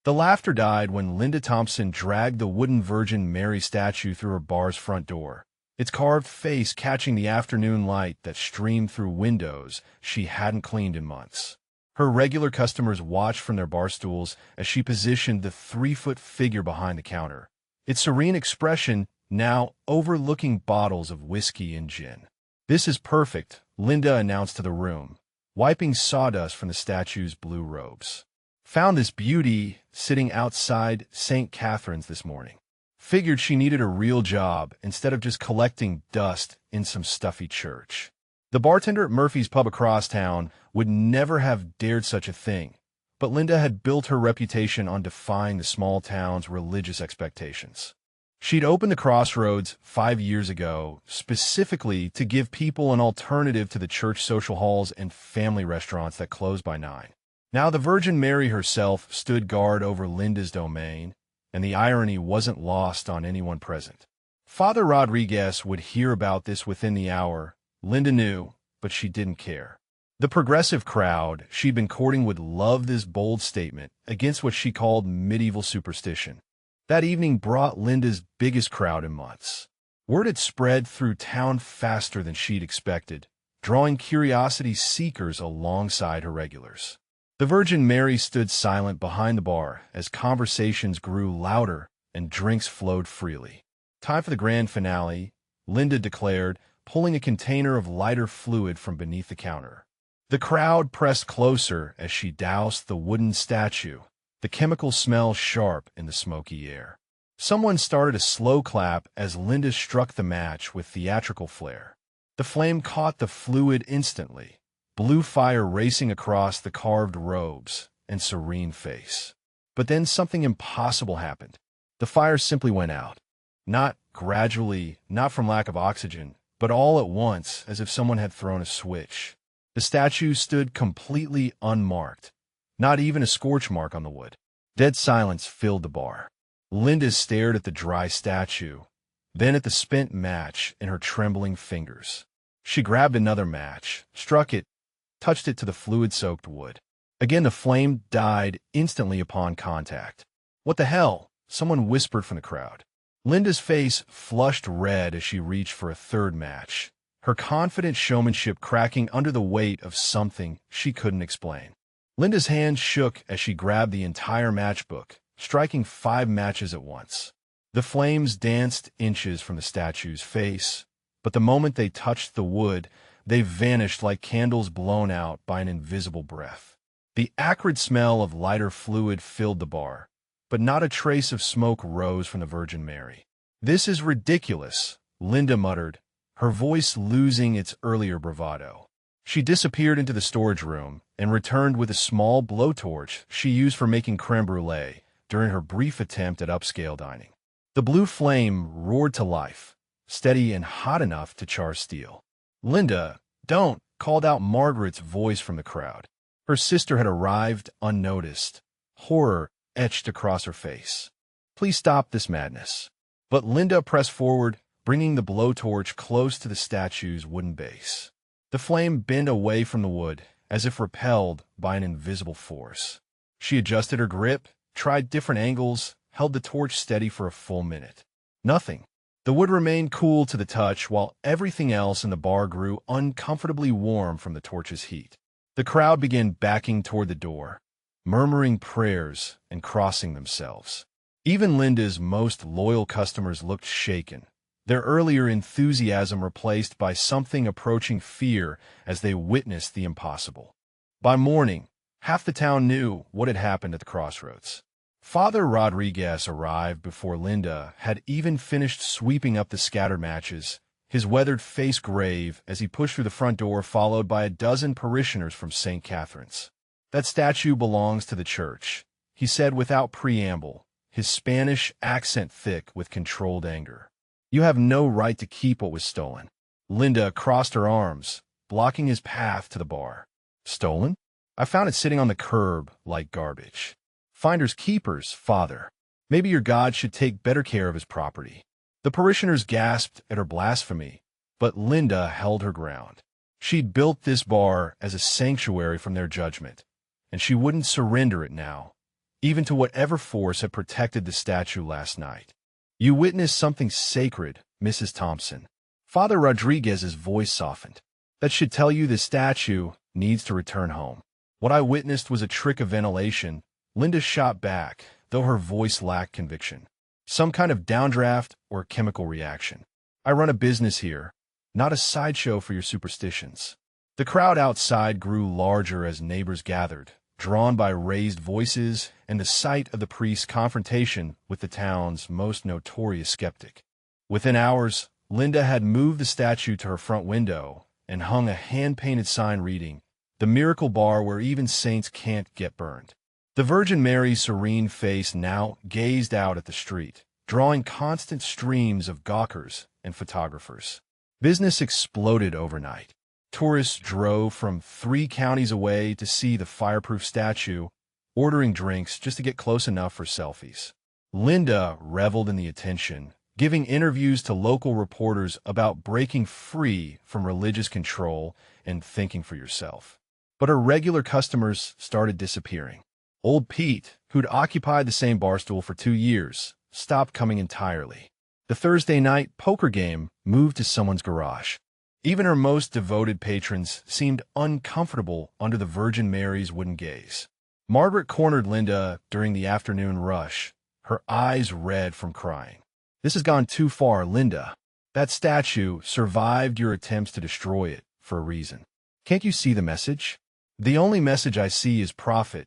The laughter died when Linda Thompson dragged the wooden Virgin Mary statue through her bar's front door, its carved face catching the afternoon light that streamed through windows she hadn't cleaned in months. Her regular customers watched from their bar stools as she positioned the 3-foot figure behind the counter, its serene expression now overlooking bottles of whiskey and gin. "This is perfect," Linda announced to the room, wiping sawdust from the statue's blue robes. "Found this beauty sitting outside St. Catherine's this morning. Figured she needed a real job instead of just collecting dust in some stuffy church." The bartender at Murphy's pub across town would never have dared such a thing, but Linda had built her reputation on defying the small town's religious expectations. She'd opened the Crossroads 5 years ago specifically to give people an alternative to the church social halls and family restaurants that closed by 9. Now the Virgin Mary herself stood guard over Linda's domain, and the irony wasn't lost on anyone present. Father Rodriguez would hear about this within the hour. Linda knew, but she didn't care. The progressive crowd she'd been courting would love this bold statement against what she called medieval superstition. That evening brought Linda's biggest crowd in months. Word had spread through town faster than she'd expected, drawing curiosity seekers alongside her regulars. The Virgin Mary stood silent behind the bar as conversations grew louder and drinks flowed freely. "Time for the grand finale," Linda declared, pulling a container of lighter fluid from beneath the counter. The crowd pressed closer as she doused the wooden statue, the chemical smell sharp in the smoky air. Someone started a slow clap as Linda struck the match with theatrical flair. The flame caught the fluid instantly, blue fire racing across the carved robes and serene face. But then something impossible happened. The fire simply went out. Not gradually, not from lack of oxygen, but all at once, as if someone had thrown a switch. The statue stood completely unmarked, not even a scorch mark on the wood. Dead silence filled the bar. Linda stared at the dry statue, then at the spent match in her trembling fingers. She grabbed another match, struck it, touched it to the fluid-soaked wood. Again the flame died instantly upon contact. "What the hell?" someone whispered from the crowd. Linda's face flushed red as she reached for a third match, her confident showmanship cracking under the weight of something she couldn't explain. Linda's hand shook as she grabbed the entire matchbook, striking 5 matches at once. The flames danced inches from the statue's face, but the moment they touched the wood, they vanished like candles blown out by an invisible breath. The acrid smell of lighter fluid filled the bar, but not a trace of smoke rose from the Virgin Mary. "This is ridiculous," Linda muttered, her voice losing its earlier bravado. She disappeared into the storage room and returned with a small blowtorch she used for making creme brulee during her brief attempt at upscale dining. The blue flame roared to life, steady and hot enough to char steel. "Linda, don't!" called out Margaret's voice from the crowd. Her sister had arrived unnoticed, horror etched across her face. "Please stop this madness." But Linda pressed forward, bringing the blowtorch close to the statue's wooden base. The flame bent away from the wood, as if repelled by an invisible force. She adjusted her grip, tried different angles, held the torch steady for a full minute. Nothing. The wood remained cool to the touch while everything else in the bar grew uncomfortably warm from the torch's heat. The crowd began backing toward the door, murmuring prayers and crossing themselves. Even Linda's most loyal customers looked shaken, their earlier enthusiasm replaced by something approaching fear as they witnessed the impossible. By morning, half the town knew what had happened at the Crossroads. Father Rodriguez arrived before Linda had even finished sweeping up the scattered matches, his weathered face grave as he pushed through the front door followed by a dozen parishioners from St. Catherine's. "That statue belongs to the church," he said without preamble, his Spanish accent thick with controlled anger. "You have no right to keep what was stolen." Linda crossed her arms, blocking his path to the bar. "Stolen? I found it sitting on the curb like garbage." "Finders keepers, Father. Maybe your God should take better care of his property." The parishioners gasped at her blasphemy, but Linda held her ground. She'd built this bar as a sanctuary from their judgment, and she wouldn't surrender it now, even to whatever force had protected the statue last night. "You witnessed something sacred, Mrs. Thompson." Father Rodriguez's voice softened. "That should tell you the statue needs to return home." "What I witnessed was a trick of ventilation," Linda shot back, though her voice lacked conviction. "Some kind of downdraft or chemical reaction. I run a business here, not a sideshow for your superstitions." The crowd outside grew larger as neighbors gathered, drawn by raised voices and the sight of the priest's confrontation with the town's most notorious skeptic. Within hours, Linda had moved the statue to her front window and hung a hand-painted sign reading, "The Miracle Bar where even saints can't get burned." The Virgin Mary's serene face now gazed out at the street, drawing constant streams of gawkers and photographers. Business exploded overnight. Tourists drove from 3 counties away to see the fireproof statue, ordering drinks just to get close enough for selfies. Linda reveled in the attention, giving interviews to local reporters about breaking free from religious control and thinking for yourself. But her regular customers started disappearing. Old Pete, who'd occupied the same barstool for 2 years, stopped coming entirely. The Thursday night poker game moved to someone's garage. Even her most devoted patrons seemed uncomfortable under the Virgin Mary's wooden gaze. Margaret cornered Linda during the afternoon rush, her eyes red from crying. "This has gone too far, Linda. That statue survived your attempts to destroy it for a reason. Can't you see the message?" "The only message I see is profit,"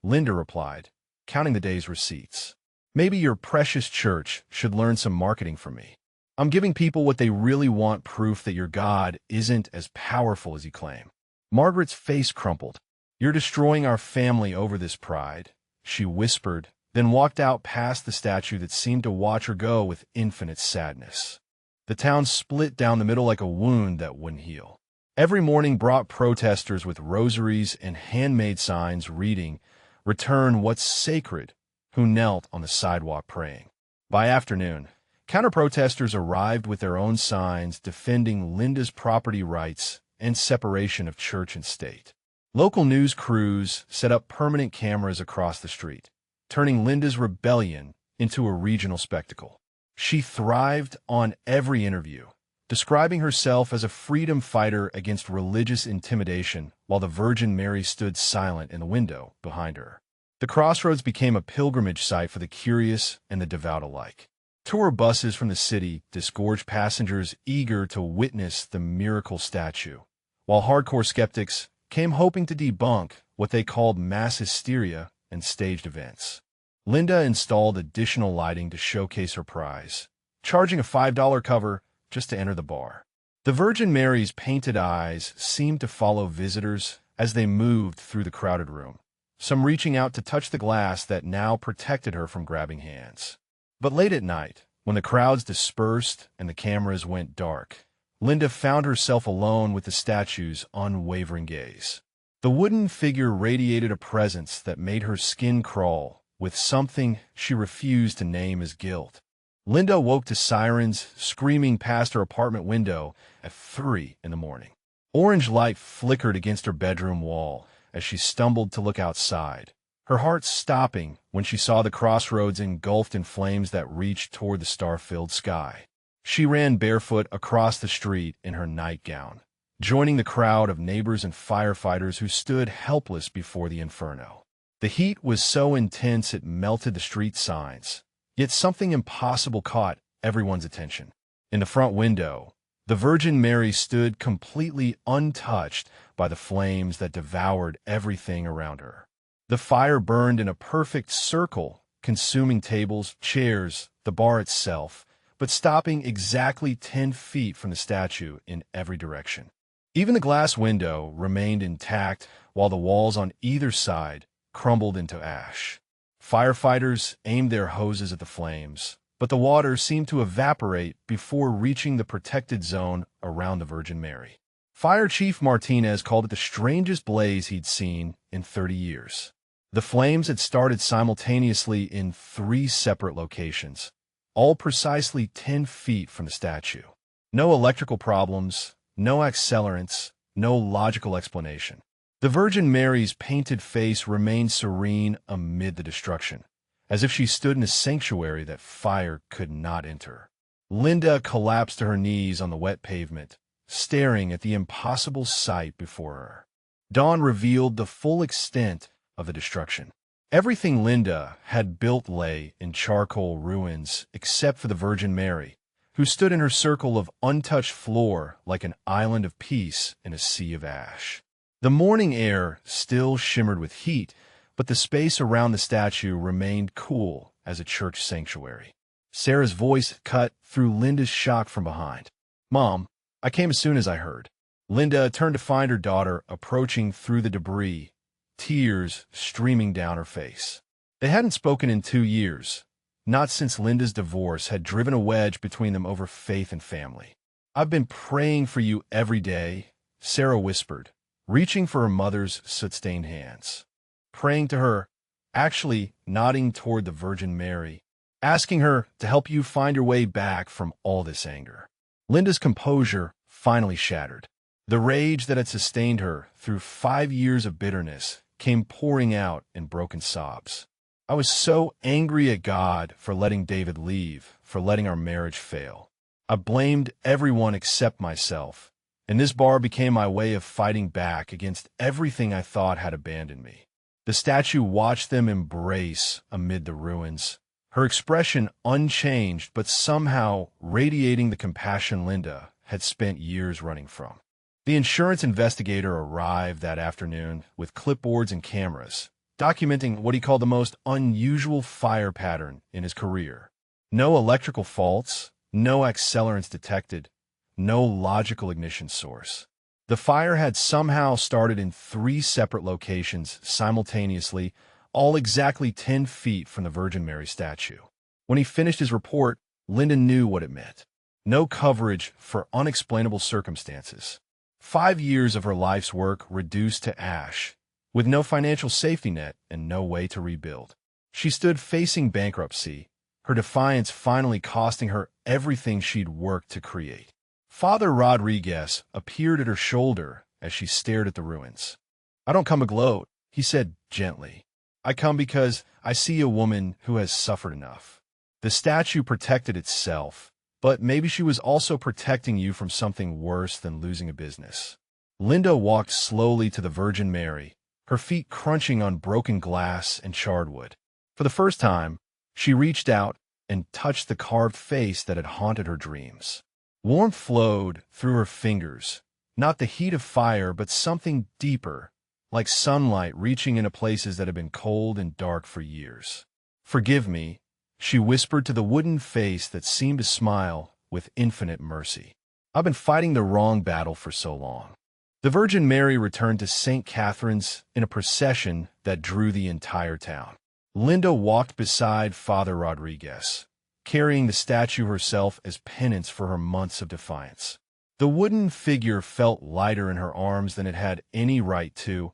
Linda replied, counting the day's receipts. "Maybe your precious church should learn some marketing from me. I'm giving people what they really want, proof that your God isn't as powerful as you claim." Margaret's face crumpled. "You're destroying our family over this pride," she whispered, then walked out past the statue that seemed to watch her go with infinite sadness. The town split down the middle like a wound that wouldn't heal. Every morning brought protesters with rosaries and handmade signs reading, "Return what's sacred," who knelt on the sidewalk praying. By afternoon, counter-protesters arrived with their own signs defending Linda's property rights and separation of church and state. Local news crews set up permanent cameras across the street, turning Linda's rebellion into a regional spectacle. She thrived on every interview, describing herself as a freedom fighter against religious intimidation while the Virgin Mary stood silent in the window behind her. The crossroads became a pilgrimage site for the curious and the devout alike. Tour buses from the city disgorged passengers eager to witness the miracle statue, while hardcore skeptics came hoping to debunk what they called mass hysteria and staged events. Linda installed additional lighting to showcase her prize, charging a $5 cover just to enter the bar. The Virgin Mary's painted eyes seemed to follow visitors as they moved through the crowded room, some reaching out to touch the glass that now protected her from grabbing hands. But late at night, when the crowds dispersed and the cameras went dark, Linda found herself alone with the statue's unwavering gaze. The wooden figure radiated a presence that made her skin crawl with something she refused to name as guilt. Linda woke to sirens screaming past her apartment window at 3 in the morning. Orange light flickered against her bedroom wall as she stumbled to look outside, her heart stopping when she saw the crossroads engulfed in flames that reached toward the star-filled sky. She ran barefoot across the street in her nightgown, joining the crowd of neighbors and firefighters who stood helpless before the inferno. The heat was so intense it melted the street signs, yet something impossible caught everyone's attention. In the front window, the Virgin Mary stood completely untouched by the flames that devoured everything around her. The fire burned in a perfect circle, consuming tables, chairs, the bar itself, but stopping exactly 10 feet from the statue in every direction. Even the glass window remained intact while the walls on either side crumbled into ash. Firefighters aimed their hoses at the flames, but the water seemed to evaporate before reaching the protected zone around the Virgin Mary. Fire Chief Martinez called it the strangest blaze he'd seen in 30 years. The flames had started simultaneously in 3 separate locations, all precisely 10 feet from the statue. No electrical problems, no accelerants, no logical explanation. The Virgin Mary's painted face remained serene amid the destruction, as if she stood in a sanctuary that fire could not enter. Linda collapsed to her knees on the wet pavement, staring at the impossible sight before her. Dawn revealed the full extent of the destruction. Everything Linda had built lay in charcoal ruins except for the Virgin Mary, who stood in her circle of untouched floor like an island of peace in a sea of ash. The morning air still shimmered with heat, but the space around the statue remained cool as a church sanctuary. Sarah's voice cut through Linda's shock from behind. "Mom, I came as soon as I heard." Linda turned to find her daughter approaching through the debris, tears streaming down her face. They hadn't spoken in 2 years, not since Linda's divorce had driven a wedge between them over faith and family. "I've been praying for you every day," Sarah whispered, reaching for her mother's soot-stained hands. Praying to her, actually nodding toward the Virgin Mary, asking her to help you find your way back from all this anger. Linda's composure finally shattered. The rage that had sustained her through 5 years of bitterness came pouring out in broken sobs. "I was so angry at God for letting David leave, for letting our marriage fail. I blamed everyone except myself, and this bar became my way of fighting back against everything I thought had abandoned me." The statue watched them embrace amid the ruins, her expression unchanged but somehow radiating the compassion Linda had spent years running from. The insurance investigator arrived that afternoon with clipboards and cameras, documenting what he called the most unusual fire pattern in his career. No electrical faults, no accelerants detected, no logical ignition source. The fire had somehow started in 3 separate locations simultaneously, all exactly 10 feet from the Virgin Mary statue. When he finished his report, Linda knew what it meant. No coverage for unexplainable circumstances. 5 years of her life's work reduced to ash, with no financial safety net and no way to rebuild. She stood facing bankruptcy, her defiance finally costing her everything she'd worked to create. Father Rodriguez appeared at her shoulder as she stared at the ruins. "I don't come to gloat," he said gently. "I come because I see a woman who has suffered enough." The statue protected itself, but maybe she was also protecting you from something worse than losing a business. Linda walked slowly to the Virgin Mary, her feet crunching on broken glass and charred wood. For the first time, she reached out and touched the carved face that had haunted her dreams. Warmth flowed through her fingers, not the heat of fire, but something deeper, like sunlight reaching into places that had been cold and dark for years. "Forgive me," she whispered to the wooden face that seemed to smile with infinite mercy. "I've been fighting the wrong battle for so long." The Virgin Mary returned to St. Catherine's in a procession that drew the entire town. Linda walked beside Father Rodriguez, carrying the statue herself as penance for her months of defiance. The wooden figure felt lighter in her arms than it had any right to,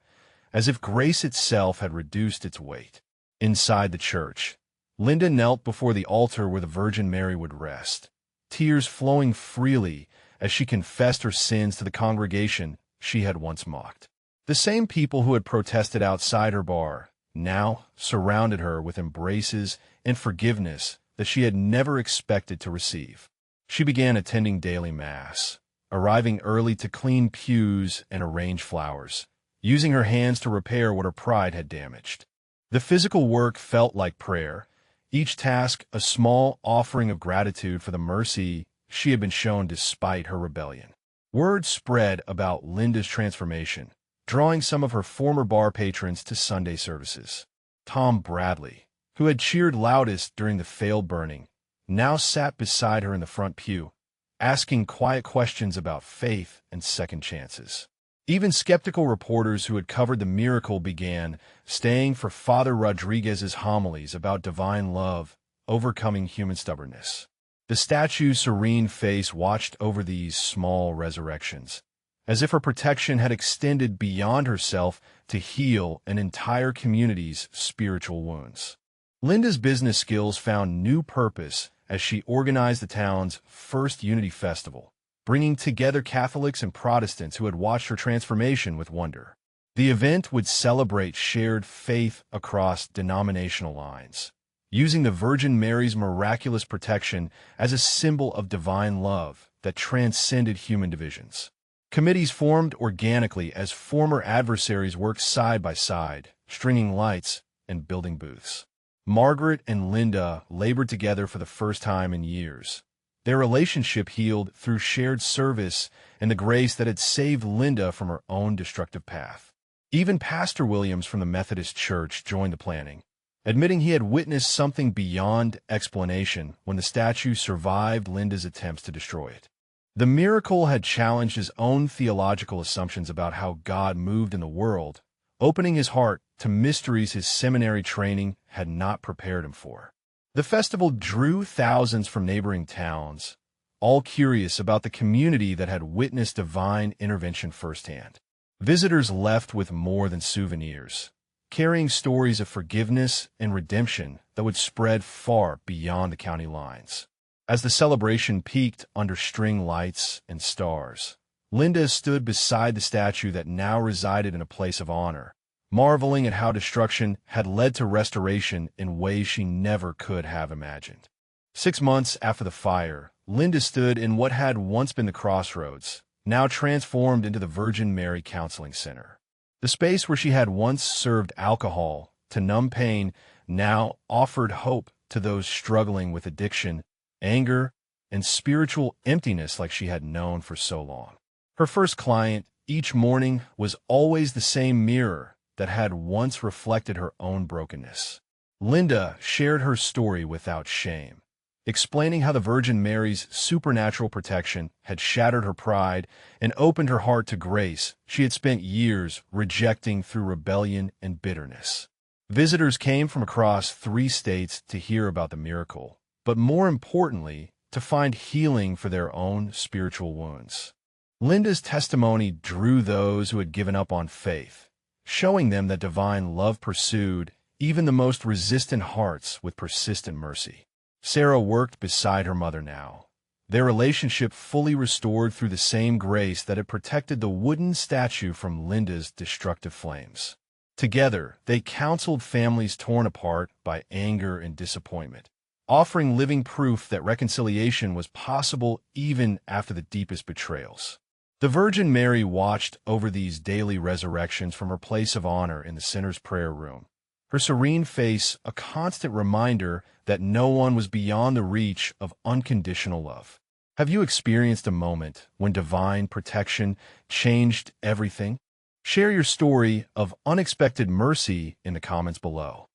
as if grace itself had reduced its weight. Inside the church, Linda knelt before the altar where the Virgin Mary would rest, tears flowing freely as she confessed her sins to the congregation she had once mocked. The same people who had protested outside her bar now surrounded her with embraces and forgiveness that she had never expected to receive. She began attending daily mass, arriving early to clean pews and arrange flowers, using her hands to repair what her pride had damaged. The physical work felt like prayer, each task a small offering of gratitude for the mercy she had been shown despite her rebellion. Word spread about Linda's transformation, drawing some of her former bar patrons to Sunday services. Tom Bradley, who had cheered loudest during the failed burning, now sat beside her in the front pew, asking quiet questions about faith and second chances. Even skeptical reporters who had covered the miracle began staying for Father Rodriguez's homilies about divine love overcoming human stubbornness. The statue's serene face watched over these small resurrections, as if her protection had extended beyond herself to heal an entire community's spiritual wounds. Linda's business skills found new purpose as she organized the town's first Unity Festival, bringing together Catholics and Protestants who had watched her transformation with wonder. The event would celebrate shared faith across denominational lines, using the Virgin Mary's miraculous protection as a symbol of divine love that transcended human divisions. Committees formed organically as former adversaries worked side by side, stringing lights and building booths. Margaret and Linda labored together for the first time in years. Their relationship healed through shared service and the grace that had saved Linda from her own destructive path. Even Pastor Williams from the Methodist Church joined the planning, admitting he had witnessed something beyond explanation when the statue survived Linda's attempts to destroy it. The miracle had challenged his own theological assumptions about how God moved in the world, opening his heart to mysteries his seminary training had not prepared him for. The festival drew thousands from neighboring towns, all curious about the community that had witnessed divine intervention firsthand. Visitors left with more than souvenirs, carrying stories of forgiveness and redemption that would spread far beyond the county lines. As the celebration peaked under string lights and stars, Linda stood beside the statue that now resided in a place of honor, marveling at how destruction had led to restoration in ways she never could have imagined. 6 months after the fire, Linda stood in what had once been the crossroads, now transformed into the Virgin Mary Counseling Center. The space where she had once served alcohol to numb pain now offered hope to those struggling with addiction, anger, and spiritual emptiness like she had known for so long. Her first client each morning was always the same mirror that had once reflected her own brokenness. Linda shared her story without shame, explaining how the Virgin Mary's supernatural protection had shattered her pride and opened her heart to grace she had spent years rejecting through rebellion and bitterness. Visitors came from across 3 states to hear about the miracle, but more importantly, to find healing for their own spiritual wounds. Linda's testimony drew those who had given up on faith, showing them that divine love pursued even the most resistant hearts with persistent mercy. Sarah worked beside her mother now, their relationship fully restored through the same grace that had protected the wooden statue from Linda's destructive flames. Together, they counseled families torn apart by anger and disappointment, offering living proof that reconciliation was possible even after the deepest betrayals. The Virgin Mary watched over these daily resurrections from her place of honor in the sinner's prayer room, her serene face a constant reminder that no one was beyond the reach of unconditional love. Have you experienced a moment when divine protection changed everything? Share your story of unexpected mercy in the comments below.